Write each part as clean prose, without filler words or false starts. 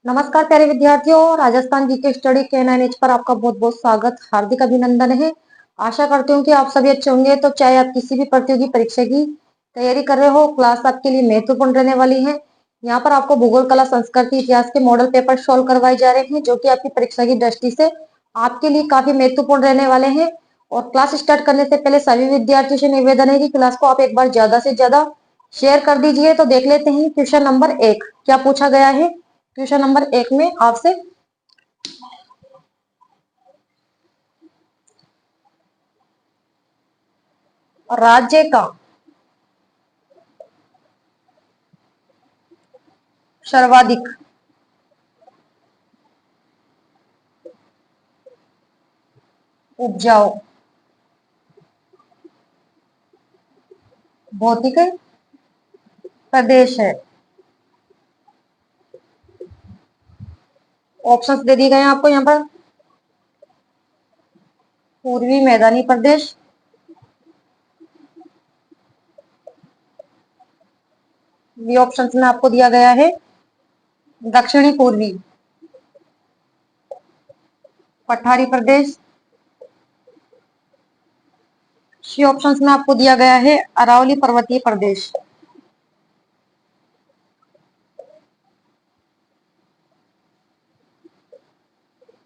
नमस्कार प्यारे विद्यार्थियों, राजस्थान जी के स्टडी के 9H पर आपका बहुत बहुत स्वागत, हार्दिक अभिनंदन है। आशा करती हूँ कि आप सभी अच्छे होंगे। तो चाहे आप किसी भी प्रतियोगी परीक्षा की तैयारी कर रहे हो, क्लास आपके लिए महत्वपूर्ण रहने वाली है। यहाँ पर आपको भूगोल, कला, संस्कृति, इतिहास के मॉडल पेपर सोल्व करवाए जा रहे हैं, जो कि आपकी परीक्षा की दृष्टि से आपके लिए काफी महत्वपूर्ण रहने वाले हैं। और क्लास स्टार्ट करने से पहले सभी विद्यार्थियों से निवेदन है कि क्लास को आप एक बार ज्यादा से ज्यादा शेयर कर दीजिए। तो देख लेते हैं क्वेश्चन नंबर 1 क्या पूछा गया है। क्वेश्चन नंबर 1 में आपसे राज्य का सर्वाधिक उपजाऊ भौतिक प्रदेश है। ऑप्शंस दे दिए गए हैं आपको यहाँ पर। पूर्वी मैदानी प्रदेश, बी ऑप्शंस में आपको दिया गया है दक्षिणी पूर्वी पठारी प्रदेश, सी ऑप्शंस में आपको दिया गया है अरावली पर्वतीय प्रदेश,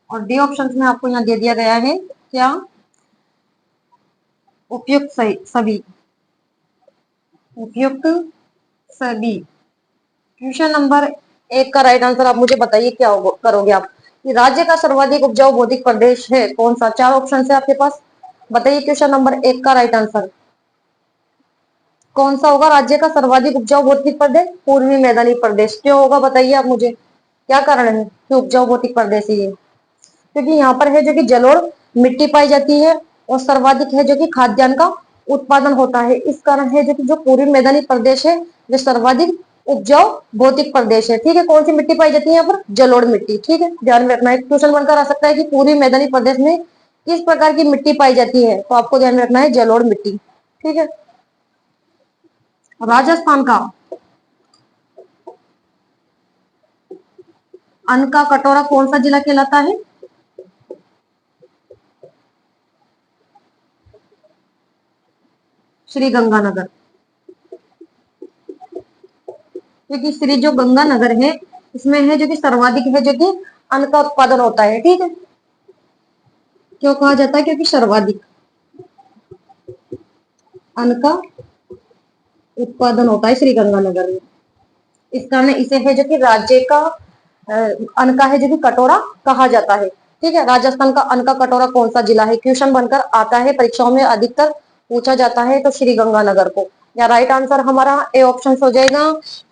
और डी ऑप्शंस में आपको यहाँ दे दिया गया है क्या उपयुक्त सभी उपयुक्त सभी। क्वेश्चन नंबर 1 का राइट आंसर आप मुझे बताइए क्या करोगे आप कि राज्य का सर्वाधिक उपजाऊ भौतिक प्रदेश है कौन सा। 4 ऑप्शन है आपके पास, बताइए क्वेश्चन नंबर 1 का राइट आंसर कौन सा होगा। राज्य का सर्वाधिक उपजाऊ भौतिक प्रदेश पूर्वी मैदानी प्रदेश। क्यों होगा बताइए आप मुझे, क्या कारण है कि उपजाऊ भौतिक प्रदेश ही है। क्योंकि यहाँ पर है जो कि जलोढ़ मिट्टी पाई जाती है और सर्वाधिक है जो कि खाद्यान्न का उत्पादन होता है। इस कारण है जो कि जो पूर्वी मैदानी प्रदेश है जो सर्वाधिक उपजाऊ भौतिक प्रदेश है। ठीक है, कौन सी मिट्टी पाई जाती है यहाँ पर, जलोढ़ मिट्टी। ठीक है, ध्यान में रखना है। क्वेश्चन बनकर आ सकता है कि पूर्वी मैदानी प्रदेश में किस प्रकार की मिट्टी पाई जाती है, तो आपको ध्यान में रखना है जलोढ़ मिट्टी। ठीक है, राजस्थान का अन्न का कटोरा कौन सा जिला कहलाता है। श्री गंगानगर। क्योंकि श्री जो गंगानगर है इसमें है जो कि सर्वाधिक है जो कि अन्न का उत्पादन होता है। ठीक है, क्यों कहा जाता है, क्योंकि सर्वाधिक अन्न का उत्पादन होता है श्री गंगानगर में। इस कारण इसे है जो कि राज्य का अन्न का है जो कि कटोरा कहा जाता है। ठीक है, राजस्थान का अन्न का कटोरा कौन सा जिला है, क्वेश्चन बनकर आता है परीक्षाओं में, अधिकतर पूछा जाता है तो श्री गंगानगर को। या राइट आंसर हमारा ए ऑप्शन हो जाएगा।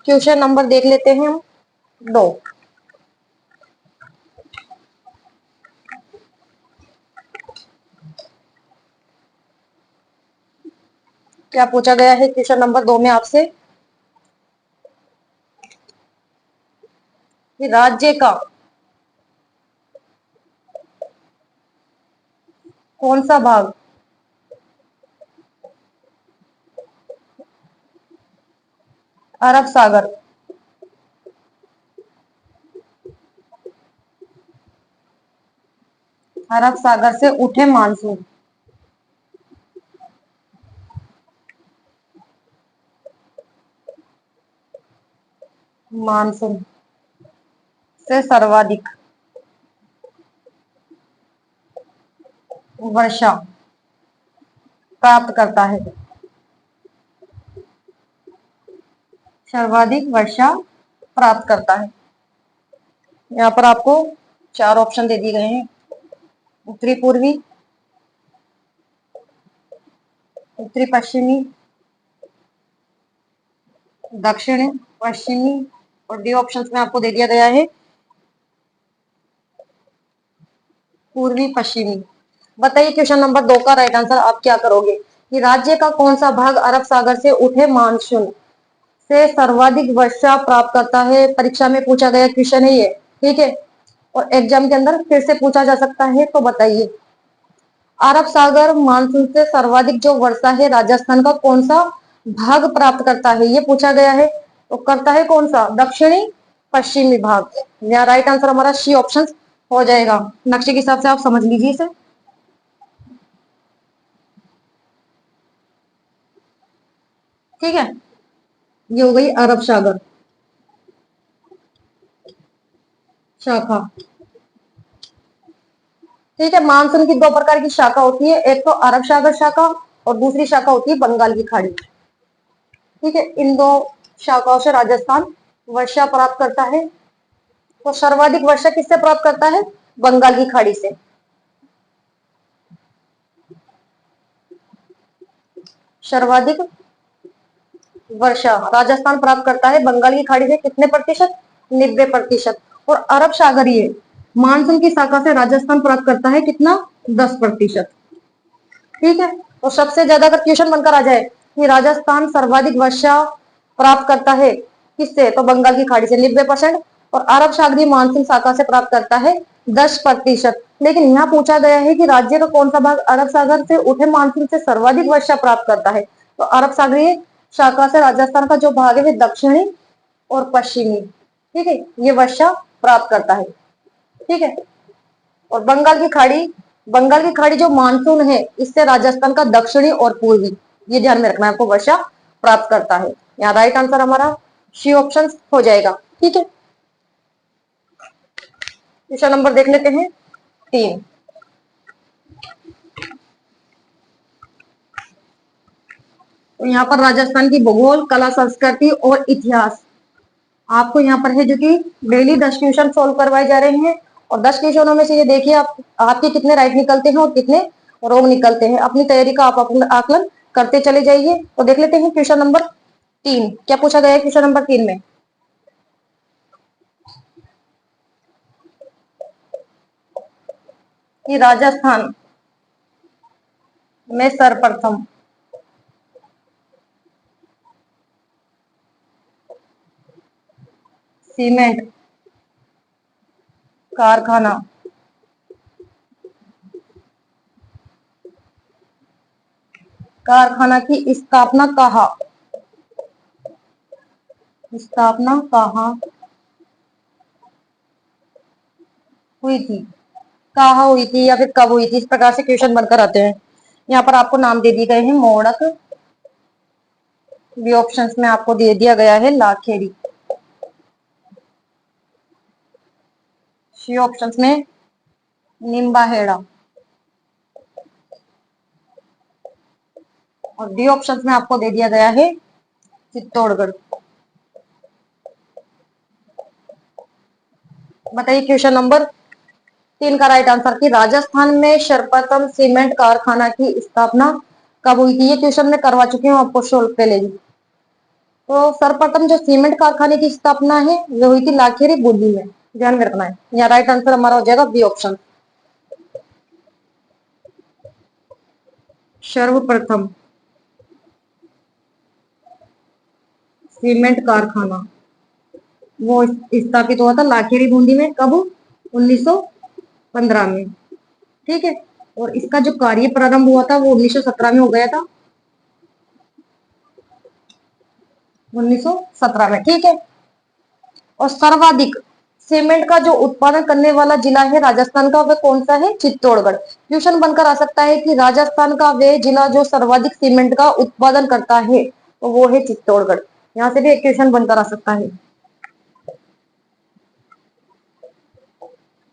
क्वेश्चन नंबर देख लेते हैं हम 2। क्या पूछा गया है क्वेश्चन नंबर 2 में आपसे कि राज्य का कौन सा भाग अरब सागर अरब सागर से उठे मानसून मानसून से सर्वाधिक वर्षा प्राप्त करता है। सर्वाधिक वर्षा प्राप्त करता है। यहाँ पर आपको 4 ऑप्शन दे दिए गए हैं। उत्तरी पूर्वी, उत्तरी पश्चिमी, दक्षिण पश्चिमी, और डी ऑप्शन में आपको दे दिया गया है पूर्वी पश्चिमी। बताइए क्वेश्चन नंबर 2 का राइट आंसर आप क्या करोगे कि राज्य का कौन सा भाग अरब सागर से उठे मानसून से सर्वाधिक वर्षा प्राप्त करता है। परीक्षा में पूछा गया क्वेश्चन है ये। ठीक है, और एग्जाम के अंदर फिर से पूछा जा सकता है। तो बताइए अरब सागर मानसून से सर्वाधिक जो वर्षा है राजस्थान का कौन सा भाग प्राप्त करता है, ये पूछा गया है। तो करता है कौन सा, दक्षिणी पश्चिमी भाग। यहाँ राइट आंसर हमारा सी ऑप्शन हो जाएगा। नक्शे के हिसाब से आप समझ लीजिए इसे। ठीक है, ये हो गई अरब सागर शाखा। ठीक है, मानसून की दो प्रकार की शाखा होती है, एक तो अरब सागर शाखा और दूसरी शाखा होती है बंगाल की खाड़ी। ठीक है, इन दो शाखाओं से राजस्थान वर्षा प्राप्त करता है। तो सर्वाधिक वर्षा किससे प्राप्त करता है? बंगाल की खाड़ी से। सर्वाधिक वर्षा राजस्थान प्राप्त करता है बंगाल की खाड़ी से कितने प्रतिशत? 90%। और अरब सागरीय मानसून की शाखा से राजस्थान प्राप्त करता है कितना? 10%। ठीक है, तो सबसे ज्यादा अगर क्वेश्चन बनकर आ जाए कि राजस्थान सर्वाधिक वर्षा प्राप्त करता है किससे, तो बंगाल की खाड़ी से 90%, और अरब सागरीय मानसून शाखा से प्राप्त करता है 10%। लेकिन यहाँ पूछा गया है कि राज्य का कौन सा भाग अरब सागर से उठे मानसून से सर्वाधिक वर्षा प्राप्त करता है, तो अरब सागरीय शाखा से राजस्थान का जो भाग है वे दक्षिणी और पश्चिमी, ठीक है, ये वर्षा प्राप्त करता है। ठीक है, और बंगाल की खाड़ी जो मानसून है इससे राजस्थान का दक्षिणी और पूर्वी, ये ध्यान में रखना है आपको, वर्षा प्राप्त करता है। यहाँ राइट आंसर हमारा सी ऑप्शन हो जाएगा। ठीक है, क्वेश्चन नंबर देख लेते हैं 3। तो यहाँ पर राजस्थान की भूगोल, कला, संस्कृति और इतिहास आपको यहाँ पर है, जो कि डेली 10 क्वेश्चन सोल्व करवाए जा रहे हैं। और 10 क्वेश्चनों में से ये देखिए आप आपके कितने राइट निकलते हैं और कितने रॉन्ग निकलते हैं। अपनी तैयारी का आप अपना आकलन करते चले जाइए। तो देख लेते हैं क्वेश्चन नंबर 3 क्या पूछा गया है। क्वेश्चन नंबर 3 में कि राजस्थान में सर्वप्रथम सीमेंट कारखाना की स्थापना कहाँ हुई थी, कहाँ हुई थी या फिर कब हुई थी, इस प्रकार से क्वेश्चन बनकर आते हैं। यहाँ पर आपको नाम दे दिए गए हैं मोड़क, बी ऑप्शंस में आपको दे दिया गया है लाखेरी, सी ऑप्शंस में निम्बाहेड़ा, और डी ऑप्शंस में आपको दे दिया गया है चित्तौड़गढ़। बताइए क्वेश्चन नंबर 3 का राइट आंसर कि राजस्थान में सर्वप्रथम सीमेंट कारखाना की स्थापना कब हुई थी। ये क्वेश्चन मैं करवा चुकी हूँ आपको सोल्व के लिए। तो सर्वप्रथम जो सीमेंट कारखाने की स्थापना है वो हुई थी लाखेरी बूंदी में, ध्यान में रखना है। यहाँ राइट आंसर हमारा हो जाएगा बी ऑप्शन, सर्वप्रथम सीमेंट कारखाना वो स्थापित हुआ था लाखेरी बूंदी में, कब? 1915 में। ठीक है, और इसका जो कार्य प्रारंभ हुआ था वो 1917 में हो गया था, 1917 में। ठीक है, और सर्वाधिक सीमेंट का जो उत्पादन करने वाला जिला है राजस्थान का, वह कौन सा है? चित्तौड़गढ़। क्वेश्चन बनकर आ सकता है कि राजस्थान का वह जिला जो सर्वाधिक सीमेंट का उत्पादन करता है तो वो है चित्तौड़गढ़। यहाँ से भी एक क्वेश्चन बनकर आ सकता है।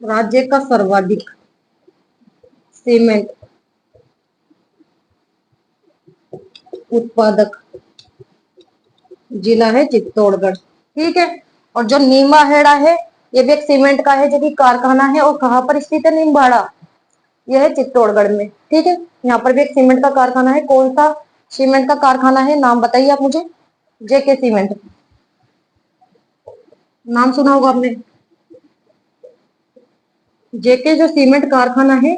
राज्य का सर्वाधिक सीमेंट उत्पादक जिला है चित्तौड़गढ़। ठीक है, और जो नीमाहेड़ा है ये भी एक सीमेंट का है जो कि कारखाना है, और कहाँ पर स्थित है नीमबाड़ा? यह है चित्तौड़गढ़ में। ठीक है, यहाँ पर भी एक सीमेंट का कारखाना है। कौन सा सीमेंट का कारखाना है, नाम बताइए आप मुझे। जेके सीमेंट, नाम सुना होगा आपने। जेके जो सीमेंट कारखाना है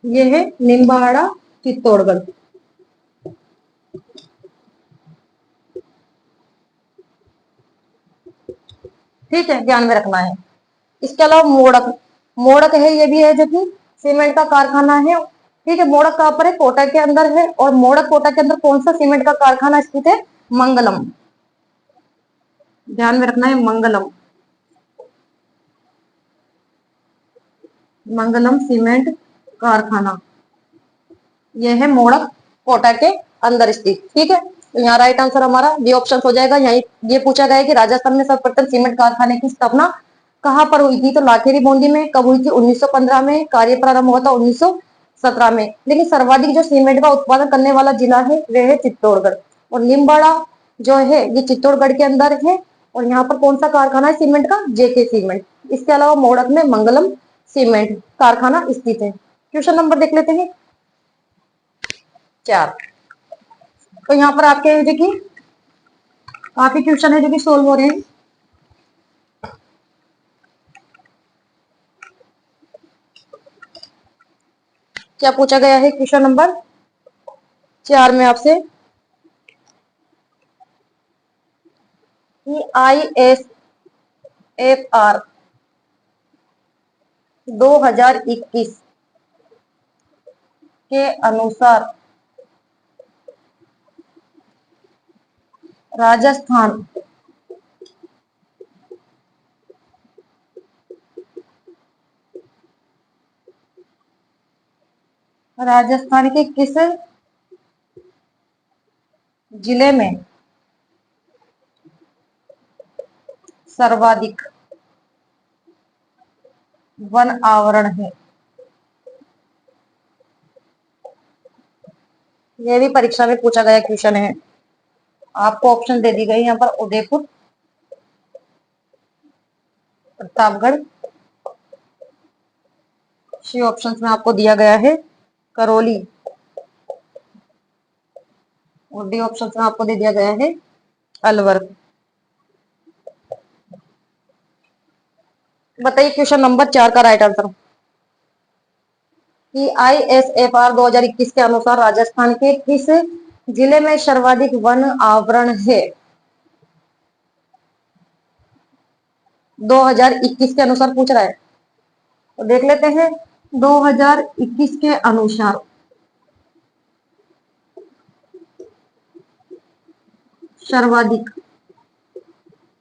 ये है निम्बाड़ा चित्तौड़गढ़। ठीक है, ध्यान में रखना है। इसके अलावा मोड़क, मोड़क है, ये भी है जो कि सीमेंट का कारखाना है। ठीक है, मोड़क कहाँ पर है? कोटा के अंदर है। और मोड़क कोटा के अंदर कौन सा सीमेंट का कारखाना स्थित है? मंगलम, ध्यान में रखना है मंगलम। मंगलम सीमेंट कारखाना, यह है मोड़क, कोटा के अंदर स्थित। ठीक है, तो यहाँ राइट आंसर हमारा बी ऑप्शन हो जाएगा। यही ये पूछा गया है कि राजस्थान में सर्वप्रथम सीमेंट कारखाने की स्थापना कहाँ पर हुई थी, तो लाखेरी बूंदी में। कब हुई थी? 1915 में। कार्य प्रारंभ हुआ था 1917 में। लेकिन सर्वाधिक जो सीमेंट का उत्पादन करने वाला जिला है वह है चित्तौड़गढ़। और निम्बाड़ा जो है ये चित्तौड़गढ़ के अंदर है। और यहाँ पर कौन सा कारखाना है सीमेंट का? जेके सीमेंट। इसके अलावा मोड़क में मंगलम सीमेंट कारखाना स्थित है। क्वेश्चन नंबर देख लेते हैं 4। तो यहाँ पर आपके जो कि काफी क्वेश्चन है जो कि सोल्व हो रहे हैं। क्या पूछा गया है क्वेश्चन नंबर 4 में आपसे कि ISFR 2021 के अनुसार राजस्थान राजस्थान के किस जिले में सर्वाधिक वन आवरण है? यह भी परीक्षा में पूछा गया क्वेश्चन है। आपको ऑप्शन दे दी गई यहाँ पर उदयपुर, प्रतापगढ़, सी ऑप्शन में आपको दिया गया है करौली, और डी ऑप्शन में आपको दे दिया गया है अलवर। बताइए क्वेश्चन नंबर 4 का राइट आंसर। कि ISFR 2021 के अनुसार राजस्थान के किस जिले में सर्वाधिक वन आवरण है? 2021 के अनुसार पूछ रहा है, तो देख लेते हैं 2021 के अनुसार सर्वाधिक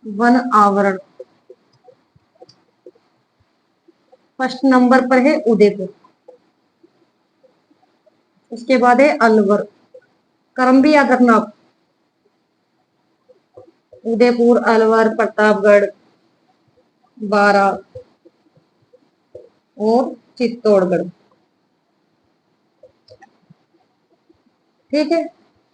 वन आवरण फर्स्ट नंबर पर है उदयपुर, उसके बाद है अलवर। क्रम भी याद रखना आप, उदयपुर, अलवर, प्रतापगढ़, बारा और चित्तौड़गढ़। ठीक है,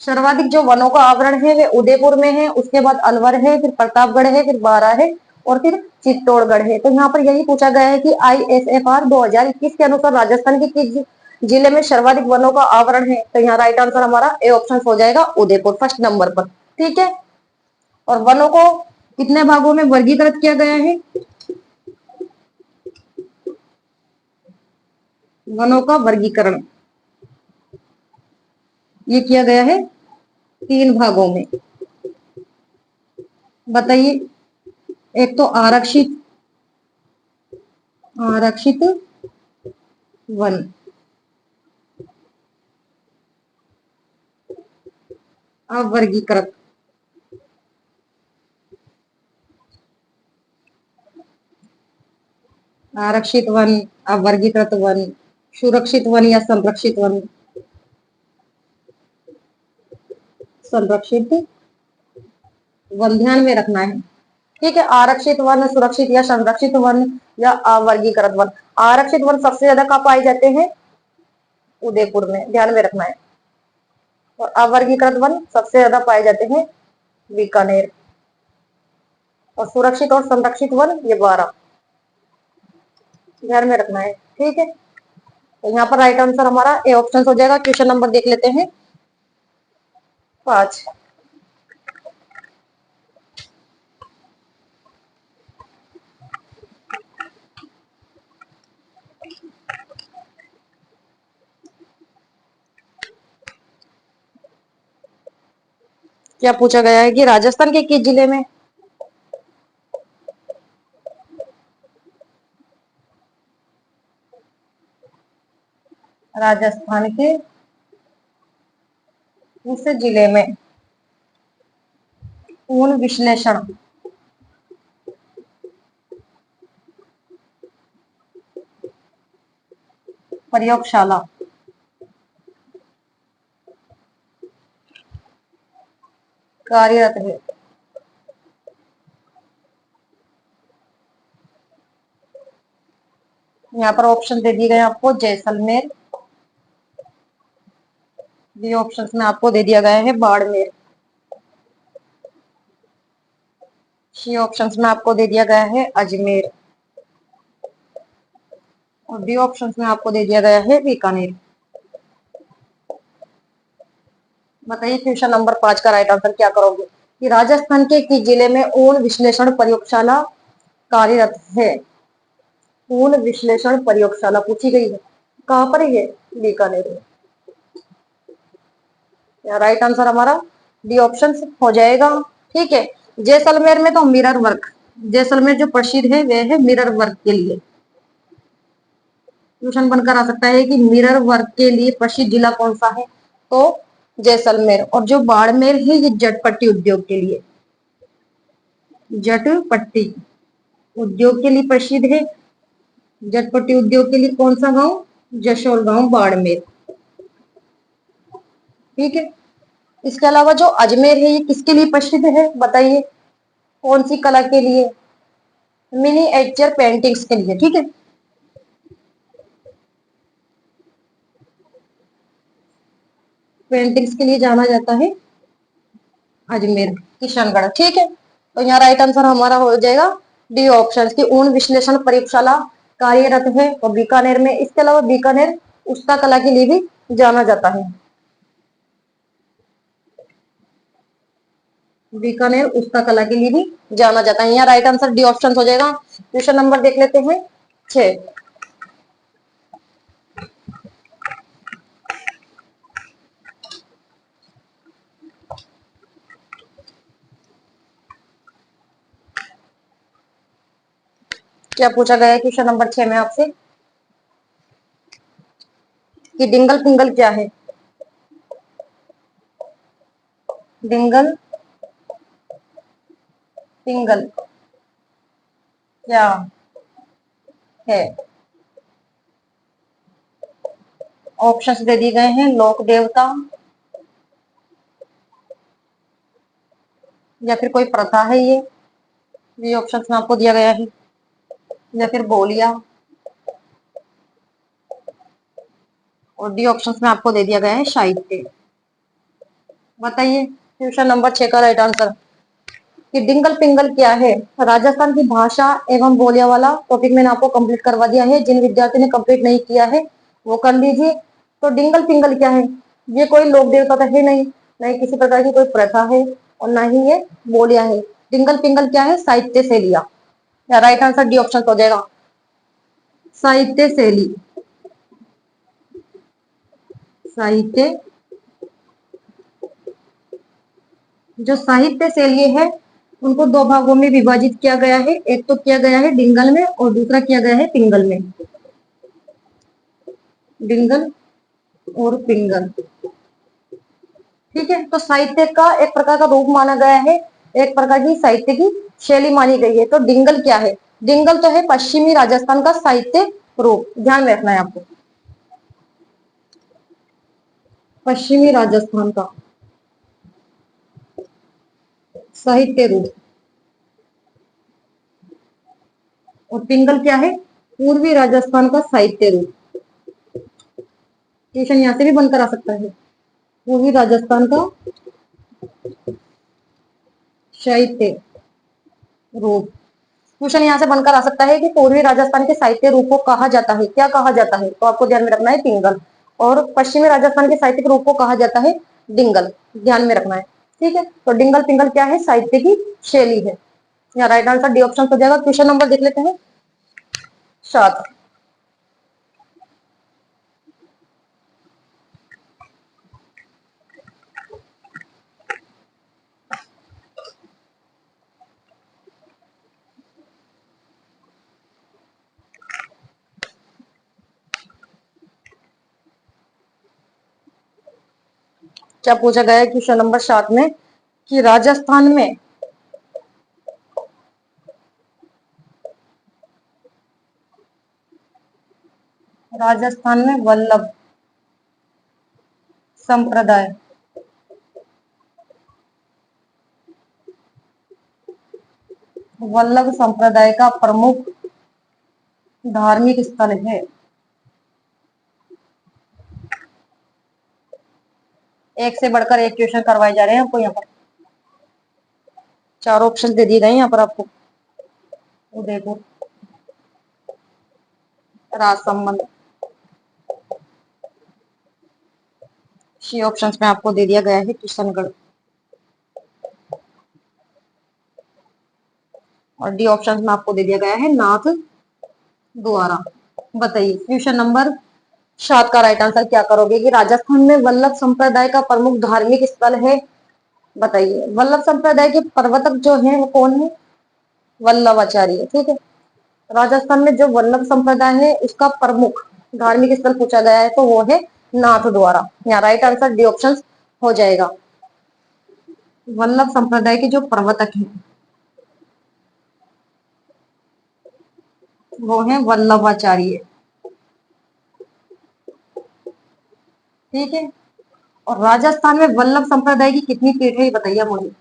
सर्वाधिक जो वनों का आवरण है वे उदयपुर में है, उसके बाद अलवर है, फिर प्रतापगढ़ है, फिर बारा है और फिर चित्तौड़गढ़ है। तो यहाँ पर यही पूछा गया है कि ISFR 2021 के अनुसार राजस्थान के किस जिले में सर्वाधिक वनों का आवरण है? तो यहाँ राइट आंसर हमारा ए ऑप्शन हो जाएगा उदयपुर फर्स्ट नंबर पर। ठीक है, और वनों को कितने भागों में वर्गीकृत किया गया है? वनों का वर्गीकरण ये किया गया है 3 भागों में। बताइए, एक तो आरक्षित आरक्षित वन, अवर्गीकृत, आरक्षित वन, अवर्गीकृत वन, सुरक्षित वन या संरक्षित वन। संरक्षित वन ध्यान में रखना है। ठीक है, आरक्षित वन, सुरक्षित या संरक्षित वन या अवर्गीकृत वन। आरक्षित वन सबसे ज्यादा कहाँ पाए जाते हैं? उदयपुर में, ध्यान में रखना है। और अवर्गीकृत वन सबसे ज्यादा पाए जाते हैं बीकानेर। और सुरक्षित और संरक्षित वन ये 12, ध्यान में रखना है। ठीक है, तो यहाँ पर राइट आंसर हमारा ए ऑप्शन हो जाएगा। क्वेश्चन नंबर देख लेते हैं 5। क्या पूछा गया है कि राजस्थान के किस जिले में राजस्थान के किस जिले में पूर्ण विश्लेषण, प्रयोगशाला कार्यरत है। यहाँ पर ऑप्शन दे दिए गए आपको जैसलमेर, बी ऑप्शन में आपको दे दिया गया है बाड़मेर, सी ऑप्शन में आपको दे दिया गया है अजमेर, और डी ऑप्शन में आपको दे दिया गया है बीकानेर। बताइए क्वेश्चन नंबर 5 का राइट आंसर क्या करोगे कि राजस्थान के किस जिले में ऊन विश्लेषण प्रयोगशाला कार्यरत है। ऊन विश्लेषण प्रयोगशाला पूछी गई है, कहां पर है ये? बीकानेर में। राइट आंसर हमारा डी ऑप्शन हो जाएगा। ठीक है, जैसलमेर में तो मिरर वर्क, जैसलमेर जो प्रसिद्ध है वह है मिरर वर्क के लिए। क्वेश्चन बनकर आ सकता है कि मिरर वर्क के लिए प्रसिद्ध जिला कौन सा है, तो जैसलमेर। और जो बाड़मेर है ये जटपट्टी उद्योग के लिए, जटपट्टी उद्योग के लिए प्रसिद्ध है। जटपट्टी उद्योग के लिए कौन सा गांव? जशोल गांव बाड़मेर। ठीक है, इसके अलावा जो अजमेर है ये किसके लिए प्रसिद्ध है बताइए? कौन सी कला के लिए? मिनीएचर पेंटिंग्स के लिए। ठीक है, पेंटिंग्स के लिए जाना जाता है अजमेर, किशनगढ़। ठीक है, तो यहाँ राइट आंसर हमारा हो जाएगा डी ऑप्शन की ऊन विश्लेषण प्रयोगशाला कार्यरत है और बीकानेर में। इसके अलावा बीकानेर उस्ता कला के लिए भी जाना जाता है, बीकानेर उस्ता कला के लिए भी जाना जाता है। यहाँ राइट आंसर डी ऑप्शन हो जाएगा। क्वेश्चन नंबर देख लेते हैं 6। क्या पूछा गया है क्वेश्चन नंबर 6 में आपसे कि डिंगल पिंगल क्या है? डिंगल पिंगल क्या है? ऑप्शंस दे दिए गए हैं लोक देवता, या फिर कोई प्रथा है ये ऑप्शन में आपको दिया गया है, या फिर बोलिया, और डी ऑप्शन में आपको दे दिया गया है साहित्य। बताइए क्वेश्चन नंबर 6 का राइट आंसर कि डिंगल पिंगल क्या है। राजस्थान की भाषा एवं बोलियां वाला टॉपिक मैंने आपको कंप्लीट करवा दिया है। जिन विद्यार्थी ने कंप्लीट नहीं किया है वो कर लीजिए। तो डिंगल पिंगल क्या है? ये कोई लोक देवता तो है नहीं, नहीं किसी प्रकार की कोई प्रथा है, और ना ही ये बोलियां है। डिंगल पिंगल क्या है? साहित्य से लिया। या राइट आंसर डी ऑप्शन हो जाएगा साहित्य शैली। साहित्य, जो साहित्य शैली है उनको दो भागों में विभाजित किया गया है। एक तो किया गया है डिंगल में और दूसरा किया गया है पिंगल में। डिंगल और पिंगल। ठीक है, तो साहित्य का एक प्रकार का रूप माना गया है, एक प्रकार की साहित्य की शैली मानी गई है। तो डिंगल क्या है? डिंगल तो है पश्चिमी राजस्थान का साहित्य रूप, ध्यान में रखना है आपको, पश्चिमी राजस्थान का साहित्य रूप। और पिंगल क्या है? पूर्वी राजस्थान का साहित्य रूप। क्वेश्चन यहां से भी बनकर आ सकता है, पूर्वी राजस्थान का साहित्य रूप। क्वेश्चन यहाँ से बनकर आ सकता है कि पूर्वी राजस्थान के साहित्य रूप को कहा जाता है, क्या कहा जाता है? तो आपको ध्यान में रखना है पिंगल। और पश्चिमी राजस्थान के साहित्यिक रूप को कहा जाता है डिंगल, ध्यान में रखना है। ठीक है, तो डिंगल पिंगल क्या है? साहित्य की शैली है। यहाँ राइट आंसर डी ऑप्शन हो जाएगा। क्वेश्चन नंबर देख लेते हैं 7। क्या पूछा गया है क्वेश्चन नंबर 7 में कि राजस्थान में राजस्थान में वल्लभ संप्रदाय वल्लभ संप्रदाय का प्रमुख धार्मिक स्थल है। एक से बढ़कर एक क्वेश्चन करवाए जा रहे हैं आपको यहाँ पर। चार ऑप्शन दे दिए गए यहाँ पर आपको। उदयपुर, राजसमंद, सी ऑप्शन में आपको दे दिया गया है किशनगढ़, और डी ऑप्शन में आपको दे दिया गया है नाथ द्वारा। बताइए क्वेश्चन नंबर 7 का राइट आंसर क्या करोगे कि राजस्थान में वल्लभ संप्रदाय का प्रमुख धार्मिक स्थल है। बताइए वल्लभ संप्रदाय के प्रवर्तक जो हैं वो कौन है? वल्लभाचार्य। ठीक है, राजस्थान में जो वल्लभ संप्रदाय है उसका प्रमुख धार्मिक स्थल पूछा गया है तो वो है नाथ द्वारा। यहाँ राइट आंसर डी ऑप्शन हो जाएगा। वल्लभ संप्रदाय के जो प्रवर्तक हैं वो है वल्लभाचार्य। ठीक है, और राजस्थान में वल्लभ संप्रदाय की कितनी पीठ है ये बताइए मुझे।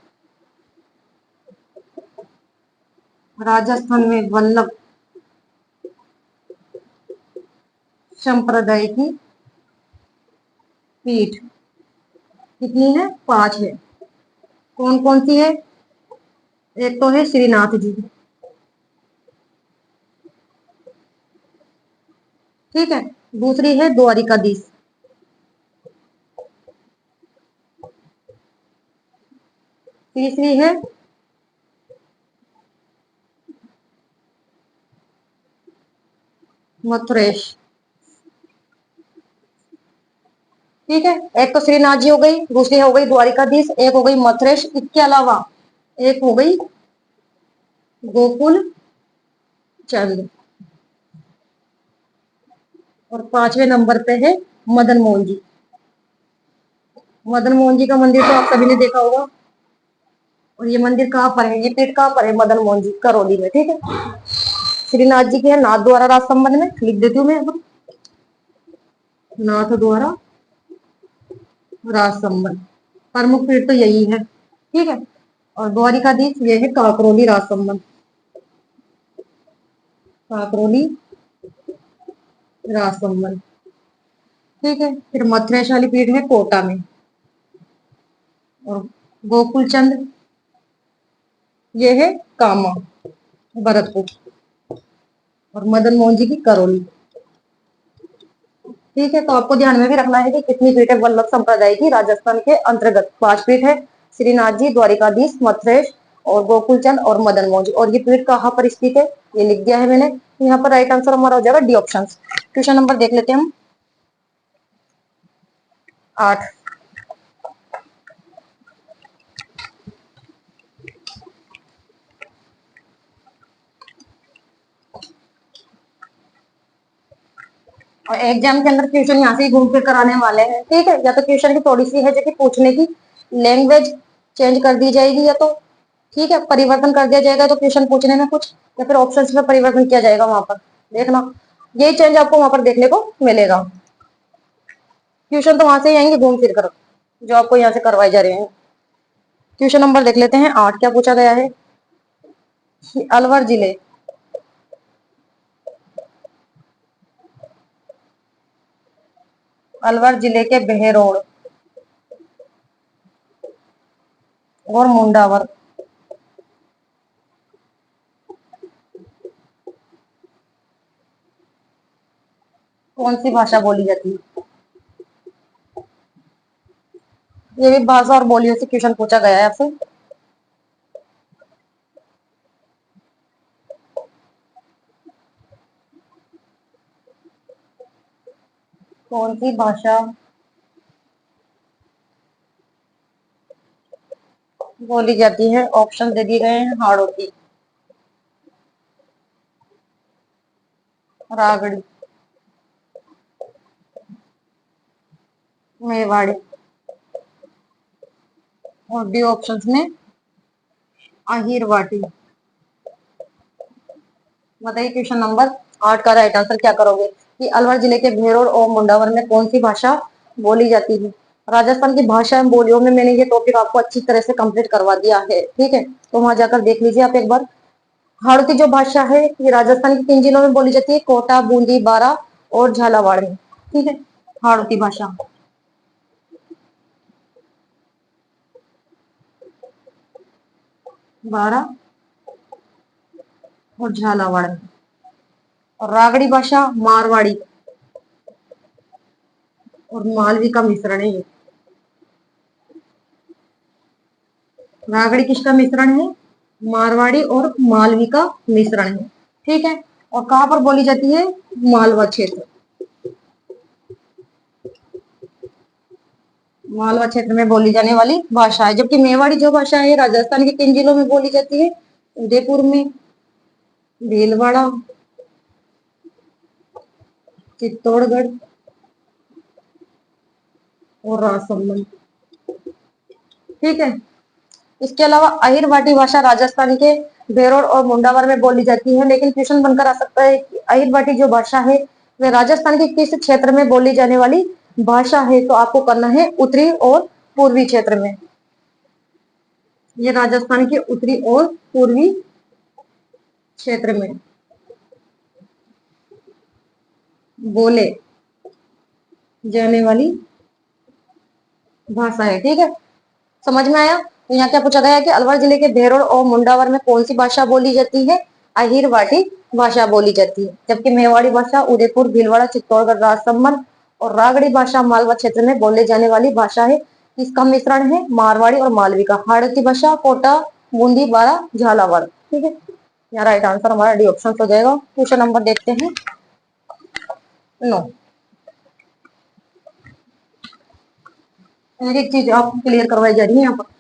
राजस्थान में वल्लभ संप्रदाय की पीठ कितनी है? 5 है। कौन कौन सी है? एक तो है श्रीनाथ जी, ठीक है, दूसरी है द्वारिकाधीश, तीसरी है मथुरेश। ठीक है, एक तो श्रीनाथ जी हो गई, दूसरी हो गई द्वारिकाधीश, एक हो गई मथुरेश, इसके अलावा एक हो गई गोकुल चंद, और 5वें नंबर पे है मदन मोहन जी। मदन मोहन जी का मंदिर तो आप सभी ने देखा होगा। और ये मंदिर कहाँ पर है? ये पीठ कहाँ पर है? मदन मोहन जी करौली में। ठीक है, श्रीनाथ जी के है नाथ द्वारा राजसमंद में, लिख देती हूँ मैं अब, नाथ द्वारा राजसमंद प्रमुख पीठ तो यही है। ठीक है, और द्वारिकाधीश ये है काकरोली राजसमंद, काकरोली राजसमंद। ठीक है, फिर मथुरेश वाली पीठ है कोटा में, और गोकुल चंद ये है कामा भरतपुर, और मदन मोहन जी की करौली। ठीक है, तो आपको ध्यान में भी रखना है कि कितनी पीठ है वल्लभ संप्रदाय की राजस्थान के अंतर्गत। 5 पीठ है, श्रीनाथ जी, द्वारिकाधीश, मथुरेश और गोकुल चंद और मदन मोहन जी। और ये पीठ कहाँ पर स्थित है ये लिख दिया है मैंने। यहाँ पर राइट आंसर हमारा हो जाएगा डी ऑप्शन। क्वेश्चन नंबर देख लेते हैं हम 8। और एग्जाम के अंदर क्वेश्चन यहाँ से ही घूम फिर कर आने वाले हैं। ठीक है, या तो क्वेश्चन की थोड़ी सी है जो कि पूछने की लैंग्वेज चेंज कर दी जाएगी, या तो ठीक है परिवर्तन कर दिया जाएगा तो क्वेश्चन पूछने में कुछ, या फिर ऑप्शंस में परिवर्तन किया जाएगा। वहां पर देखना, यही चेंज आपको वहां पर देखने को मिलेगा। क्वेश्चन तो वहां से ही आएंगे घूम फिर कर, जो आपको यहाँ से करवाए जा रहे हैं। क्वेश्चन नंबर देख लेते हैं 8 क्या पूछा गया है। अलवर जिले अलवर जिले के बहरोड और मुंडावर कौन सी भाषा बोली जाती है? ये भी भाषा और बोलियों से क्वेश्चन पूछा गया है आपसे। कौन सी भाषा बोली जाती है? ऑप्शन दे दिए गए हैं हाड़ौती, रागड़ी, मेवाड़ी, और डी ऑप्शन में आहिरवाटी। बताइए क्वेश्चन नंबर 8 का राइट आंसर क्या करोगे। कि अलवर जिले के भेरोर और मुंडावर में कौन सी भाषा बोली जाती है। राजस्थान की भाषा एवं बोलियों में मैंने ये टॉपिक आपको अच्छी तरह से कंप्लीट करवा दिया है, ठीक है। तो वहां जाकर देख लीजिए आप एक बार। हाड़ौती जो भाषा है ये राजस्थान के किन जिलों में बोली जाती है? कोटा, बूंदी, बारा और झालावाड़ में, ठीक है। हाड़ौती भाषा बारा और झालावाड़ में। और रागड़ी भाषा मारवाड़ी और मालवी का मिश्रण है ये। रागड़ी किसका मिश्रण है? मारवाड़ी और मालवी का मिश्रण है, ठीक है। और कहां पर बोली जाती है? मालवा क्षेत्र। मालवा क्षेत्र में बोली जाने वाली भाषा है। जबकि मेवाड़ी जो भाषा है राजस्थान के किन जिलों में बोली जाती है? उदयपुर में, भीलवाड़ा, चित्तौड़गढ़ और राजसमंद, ठीक है। इसके अलावा अहिर भाटी भाषा राजस्थान के बेरोड और मुंडावर में बोली जाती है। लेकिन क्वेश्चन बनकर आ सकता है कि अहिर भाटी जो भाषा है वह राजस्थान के किस क्षेत्र में बोली जाने वाली भाषा है? तो आपको करना है उत्तरी और पूर्वी क्षेत्र में। ये राजस्थान के उत्तरी और पूर्वी क्षेत्र में बोले जाने वाली भाषा है, ठीक है। समझ में आया? तो यहाँ क्या पूछा गया है कि अलवर जिले के भेरोड़ और मुंडावर में कौन सी भाषा बोली जाती है? अहिर भाटी भाषा बोली जाती है। जबकि मेवाड़ी भाषा उदयपुर, भीलवाड़ा, चित्तौड़गढ़, राजसमंद और रागड़ी भाषा मालवा क्षेत्र में बोले जाने वाली भाषा है। इसका मिश्रण है मारवाड़ी और मालवी का। हाड़ौती भाषा कोटा, बूंदी, बारा, झालावाड़, ठीक है। यहाँ राइट आंसर हमारा डी ऑप्शन हो जाएगा। क्वेश्चन नंबर देखते हैं 9। एक चीज आपको क्लियर करवाई जा रही है यहाँ पर।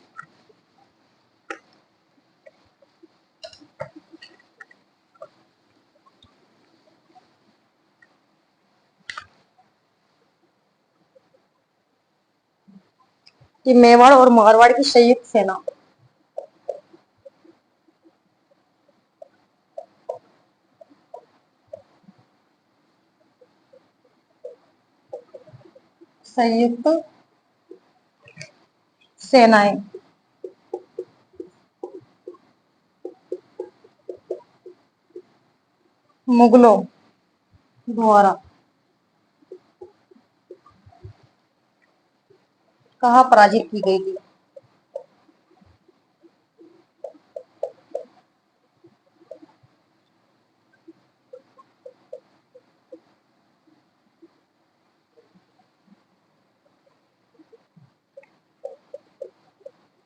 कि मेवाड़ और मारवाड़ की संयुक्त सेना, संयुक्त सेनाएं मुगलों द्वारा कहाँ पराजित की गई थी?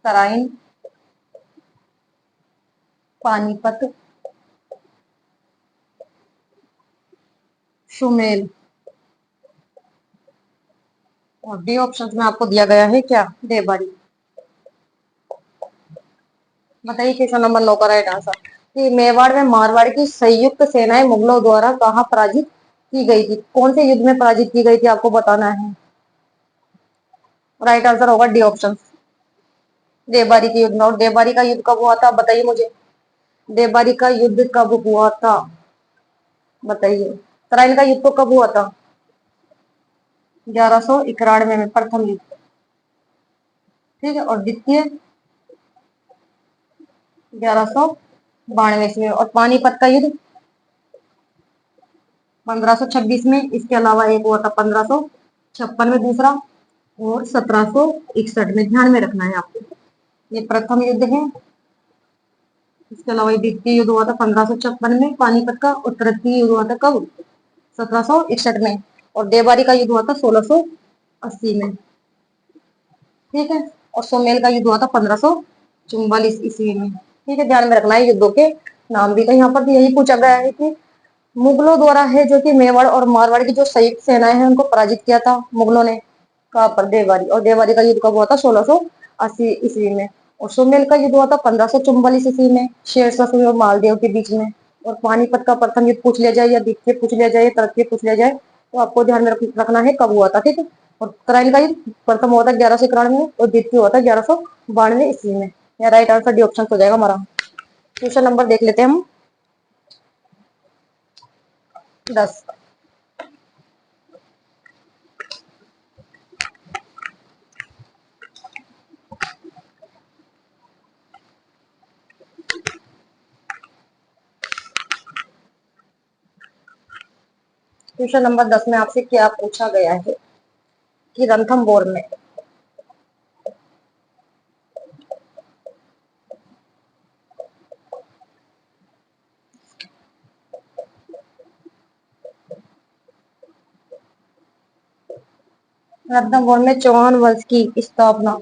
तराइन, पानीपत, सुमेल और डी ऑप्शन में आपको दिया गया है क्या? देवबारी। बताइए क्वेश्चन नंबर 9 का राइट आंसर। कि मेवाड़ में मारवाड़ की संयुक्त सेनाएं मुगलों द्वारा कहाँ पराजित की गई थी? कौन से युद्ध में पराजित की गई थी आपको बताना है। राइट आंसर होगा डी ऑप्शन, देवबारी के युद्ध में। और देवबारी का युद्ध कब हुआ था बताइए मुझे। देवबारी का युद्ध कब हुआ था बताइए। तराइन का युद्ध तो कब हुआ था? 1191 में प्रथम युद्ध, ठीक है। और द्वितीय 1192 ईस्वी में। और पानीपत का युद्ध 1526 में। इसके अलावा एक हुआ था 1556 में दूसरा, और 1761 में। ध्यान में रखना है आपको, ये प्रथम युद्ध है। इसके अलावा द्वितीय युद्ध हुआ था 1556 में पानीपत का, और तृतीय युद्ध हुआ था कब? 1761 में। और देवबारी का युद्ध हुआ था 1680 में, ठीक है। और सोमेल का युद्ध हुआ था 1544 ईस्वी में, ठीक है। ध्यान में रखना है युद्धों के नाम भी। तो यहाँ पर भी यही पूछा गया है कि मुगलों द्वारा है जो कि मेवाड़ और मारवाड़ की जो संयुक्त सेनाएं हैं उनको पराजित किया था मुगलों ने। कहाँ पर? देवबारी। और देवबारी का युद्ध कब हुआ था? 1680 ईस्वी में। और सुमेल का युद्ध हुआ था 1544 ईस्वी में, शेरशाह और मालदेव के बीच में। और पानीपत का प्रथम युद्ध पूछ लिया जाए या द्वितीय पूछ लिया जाए, तृतीय पूछ लिया जाए, तो आपको ध्यान में रखना है कब हुआ था, ठीक है। और तराइन का युद्ध प्रथम हुआ था 1191 में, और द्वितीय हुआ था 1192 ईस्वी में। या राइट आंसर डी ऑप्शन हो जाएगा हमारा। क्वेश्चन नंबर देख लेते हैं हम 10। क्वेश्चन नंबर 10 में आपसे क्या पूछा गया है कि रणथंभौर में रणथंभौर में चौहान वंश की स्थापना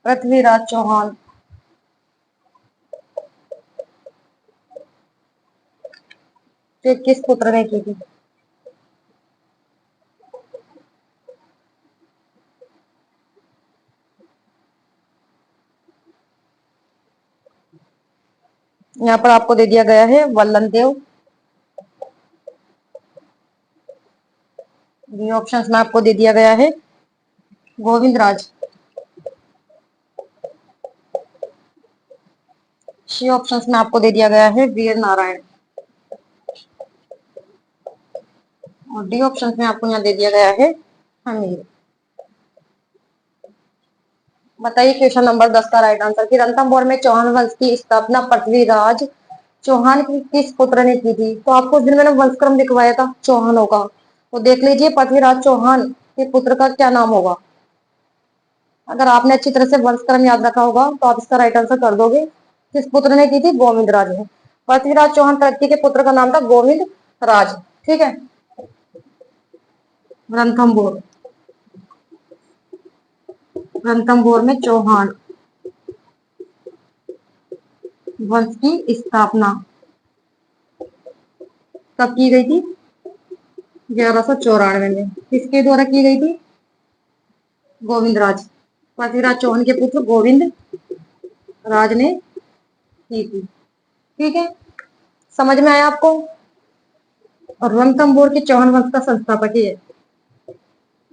पृथ्वीराज चौहान के किस पुत्र ने की थी? यहाँ पर आपको दे दिया गया है वल्लन देव। बी ऑप्शन में आपको दे दिया गया है गोविंद राज। सी ऑप्शन में आपको दे दिया गया है वीर नारायण। और डी ऑप्शन में आपको यहाँ दे दिया गया है हमीर। बताइए क्वेश्चन नंबर 10 का राइट आंसर कि रणथंभौर में चौहान वंश की स्थापना पृथ्वीराज चौहान की किस पुत्र ने की थी? तो आपको दिन मैंने वंशक्रम लिखवाया था चौहानों का, तो देख लीजिए पृथ्वीराज चौहान के पुत्र का क्या नाम होगा। अगर आपने अच्छी तरह से वंशक्रम याद रखा होगा तो आप इसका राइट आंसर कर दोगे। किस पुत्र ने की थी? गोविंद राज ने। पृथ्वीराज चौहान तृतीय के पुत्र का नाम था गोविंद राज। ठीक है। रणथंभौर रणथंभौर में चौहान वंश की स्थापना कब की गई थी? 1194 में। किसके द्वारा की गई थी? गोविंद राज। पृथ्वीराज चौहान के पुत्र गोविंद राज ने की थी। ठीक है, समझ में आया आपको? और रणथंभौर के चौहान वंश का संस्थापक ही है।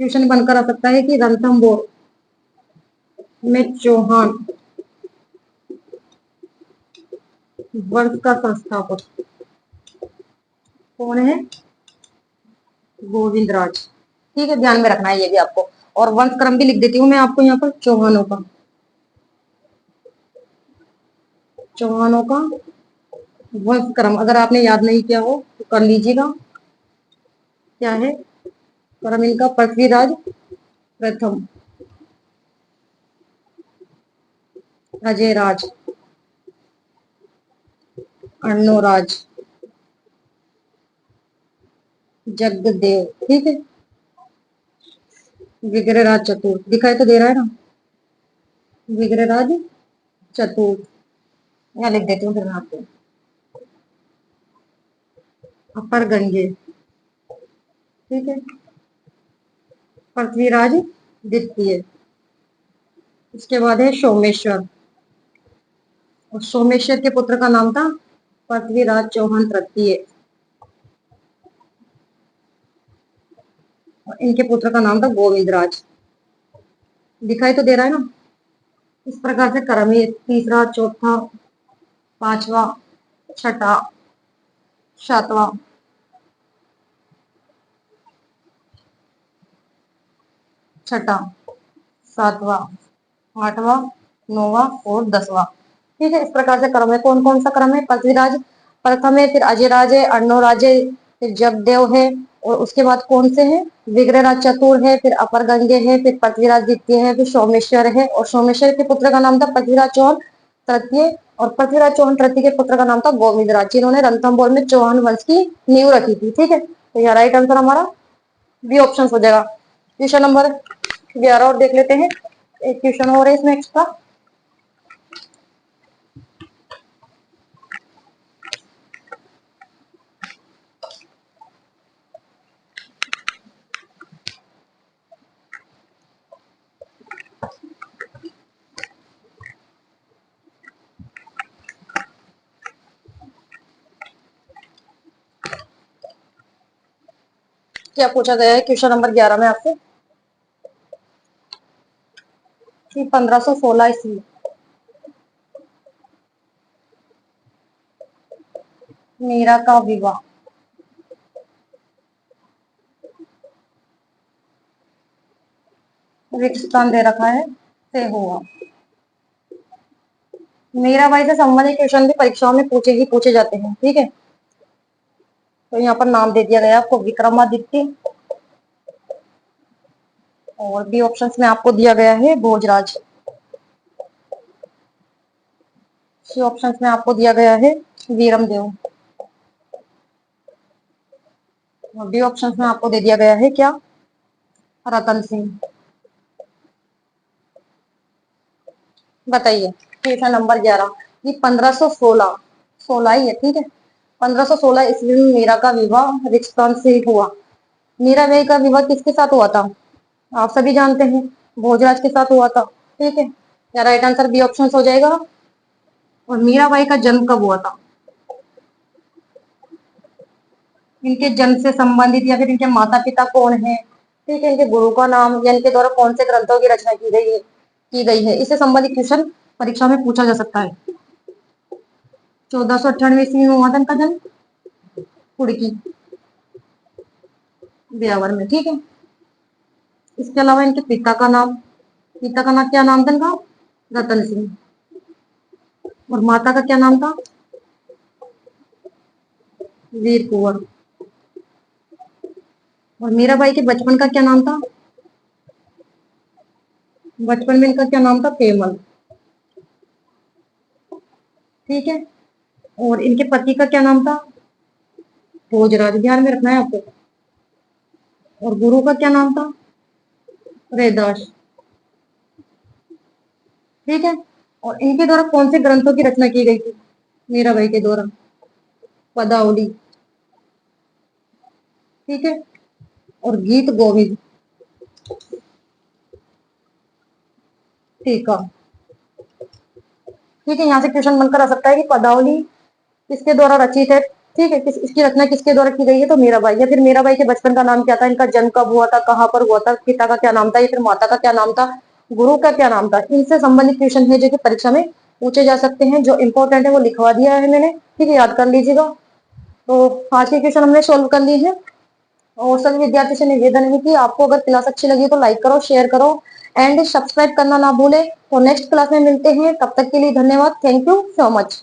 क्वेश्चन बनकर आ सकता है कि रणथंभौर में चौहान वंश का संस्थापक कौन है? गोविंद राज। ठीक है, ध्यान में रखना है ये भी आपको। और वंश क्रम भी लिख देती हूँ मैं आपको यहाँ पर चौहानों का वंश क्रम अगर आपने याद नहीं किया हो तो कर लीजिएगा। क्या है क्रम इनका? पृथ्वीराज प्रथम, अजय राज, अर्णोराज, जगदेव। ठीक है, विग्रहराज चतुर्थ दिखाई तो दे रहा है ना? विग्रहराज चतुर्थ यहाँ लिख देती हूँ फिर मैं आपको। अपर गंगे। ठीक है, पृथ्वीराज द्वितीय। इसके बाद है सोमेश्वर, और सोमेश्वर के पुत्र का नाम था पृथ्वीराज चौहान तृतीय। और इनके पुत्र का नाम था गोविंद राज। दिखाई तो दे रहा है ना? इस प्रकार से क्रम है तीसरा, चौथा, पांचवा, छठा, सातवां, छठा, सातवां, आठवां, नौवां और 10वां। ठीक है, इस प्रकार से क्रम है। कौन कौन सा क्रम है? पृथ्वीराज प्रथम है, फिर अजयराज है, अर्णोराज है, फिर जगदेव है, और उसके बाद कौन से है? विग्रहराज चतुर है, फिर अपर गंगे है, फिर पृथ्वीराज द्वितीय है, फिर सोमेश्वर है, और सोमेश्वर के पुत्र का नाम था पृथ्वीराज चौहान तृतीय, और पृथ्वीराज चौहान तृतीय के पुत्र का नाम था गोविंद राज, जिन्होंने रणथंभौर में चौहान वंश की नींव रखी थी। ठीक है, तो यह राइट आंसर हमारा बी ऑप्शन हो जाएगा। क्वेश्चन नंबर 11 और देख लेते हैं। एक क्वेश्चन और है इसमें एक्स्ट्रा। क्या पूछा गया है क्वेश्चन नंबर 11 में आपसे कि 1516 ईस्वी मीरा का विवाह रिक्त स्थान दे रखा है से हुआ। मीराबाई से संबंधित क्वेश्चन भी परीक्षाओं में पूछे जाते हैं। ठीक है, तो यहाँ पर नाम दे दिया गया आपको विक्रमादित्य, और बी ऑप्शंस में आपको दिया गया है भोजराज। सी ऑप्शंस में आपको दिया गया है वीरमदेव, और डी ऑप्शंस में आपको दे दिया गया है क्या, रतन सिंह। बताइए क्वेश्चन नंबर 11, ये 1516 16 ही है। ठीक है, 1516 ईस्वी में मीरा का विवाह रिक्सटॉन से हुआ। मीराबाई का विवाह किसके साथ हुआ था? आप सभी जानते हैं, भोजराज के साथ हुआ था। ठीक है, या राइट आंसर बी ऑप्शन हो जाएगा। और मीराबाई का जन्म कब हुआ था? इनके जन्म से संबंधित या फिर इनके माता पिता कौन है, ठीक है, इनके गुरु का नाम या इनके द्वारा कौन से ग्रंथों की रचना की गई है, इससे संबंधित क्वेश्चन परीक्षा में पूछा जा सकता है। 1498 ईस्वी में हुआ था इनका जन्म, कुड़की ब्यावर में। ठीक है, इसके अलावा इनके पिता का नाम क्या नाम था इनका? रतन सिंह। और माता का क्या नाम था? वीर कुंवर। और मीराबाई के बचपन का क्या नाम था? बचपन में इनका क्या नाम था? पेमल। ठीक है, और इनके पति का क्या नाम था? भोजराज, ध्यान में रखना है आपको। और गुरु का क्या नाम था? रैदास। ठीक है, और इनके द्वारा कौन से ग्रंथों की रचना की गई थी? मीराबाई के द्वारा पदावली। ठीक है, और गीत गोविंद। ठीक है, ठीक है, यहाँ से क्वेश्चन बनकर आ सकता है कि पदावली किसके द्वारा रचित है। ठीक है, इसकी रचना किसके द्वारा की गई है? तो मीराबाई। या फिर मीराबाई के बचपन का नाम क्या था, इनका जन्म कब हुआ था, कहाँ पर हुआ था, पिता का क्या नाम था, या फिर माता का क्या नाम था, गुरु का क्या नाम था, इनसे संबंधित क्वेश्चन है जो कि परीक्षा में पूछे जा सकते हैं। जो इंपॉर्टेंट है वो लिखवा दिया है मैंने। ठीक है, याद कर लीजिएगा। तो आज के क्वेश्चन हमने सोल्व कर लिए हैं। और सभी विद्यार्थी से निवेदन है कि आपको अगर क्लास अच्छी लगी तो लाइक करो, शेयर करो एंड सब्सक्राइब करना ना भूले। तो नेक्स्ट क्लास में मिलते हैं, तब तक के लिए धन्यवाद। Thank you so much.